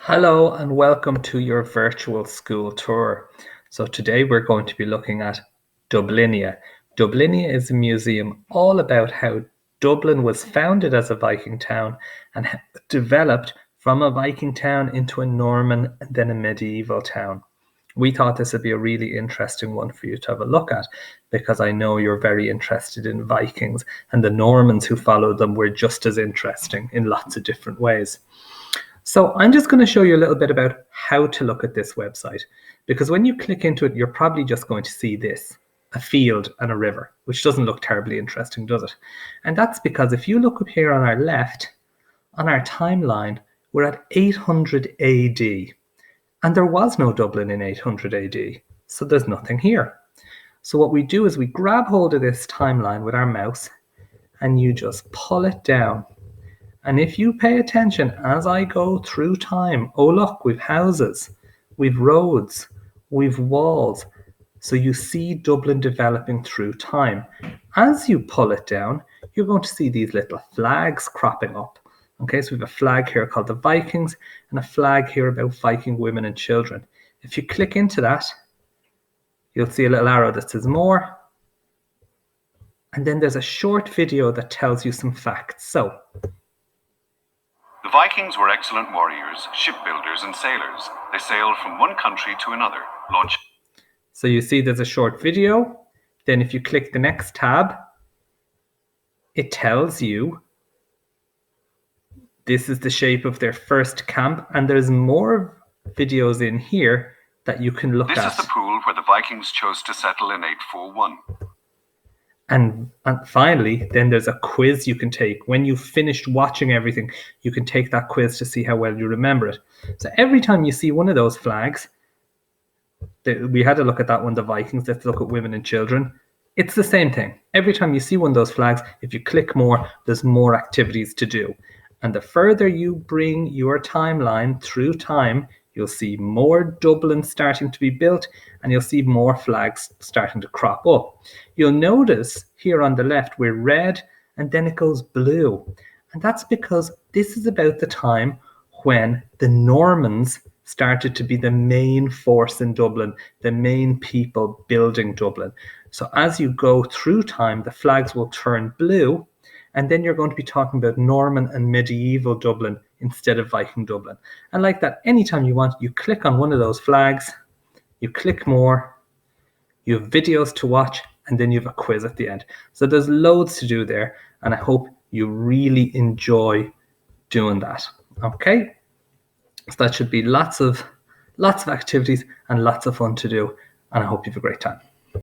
Hello and welcome to your virtual school tour. So today we're going to be looking at Dublinia. Dublinia is a museum all about how Dublin was founded as a Viking town and how it developed from a Viking town into a Norman and then a medieval town. We thought this would be a really interesting one for you to have a look at because I know you're very interested in Vikings, and the Normans who followed them were just as interesting in lots of different ways. So I'm just going to show you a little bit about how to look at this website, because when you click into it, you're probably just going to see this, a field and a river, which doesn't look terribly interesting, does it? And that's because if you look up here on our left, on our timeline, we're at 800 AD, and there was no Dublin in 800 AD, so there's nothing here. So what we do is we grab hold of this timeline with our mouse, and you just pull it down. And if you pay attention as I go through time, oh look, we've houses, we've roads, we've walls. So you see Dublin developing through time. As you pull it down, you're going to see these little flags cropping up. Okay, so we have a flag here called the Vikings and a flag here about Viking women and children. If you click into that, you'll see a little arrow that says more. And then there's a short video that tells you some facts. So, the Vikings were excellent warriors, shipbuilders and sailors. They sailed from one country to another, launching... So you see there's a short video. Then if you click the next tab, it tells you this is the shape of their first camp, and there's more videos in here that you can look at. This is the pool where the Vikings chose to settle in 841. And finally, then there's a quiz you can take. When you've finished watching everything, you can take that quiz to see how well you remember it. So every time you see one of those flags, we had to look at that one, the Vikings, let's look at women and children. It's the same thing. Every time you see one of those flags, if you click more, there's more activities to do. And the further you bring your timeline through time, you'll see more Dublin starting to be built, and you'll see more flags starting to crop up. You'll notice here on the left, we're red, and then it goes blue. And that's because this is about the time when the Normans started to be the main force in Dublin, the main people building Dublin. So as you go through time, the flags will turn blue, and then you're going to be talking about Norman and medieval Dublin instead of Viking Dublin. And like that, anytime you want, you click on one of those flags, you click more, you have videos to watch, and then you have a quiz at the end. So there's loads to do there, and I hope you really enjoy doing that. Okay? So that should be lots of activities and lots of fun to do, and I hope you have a great time.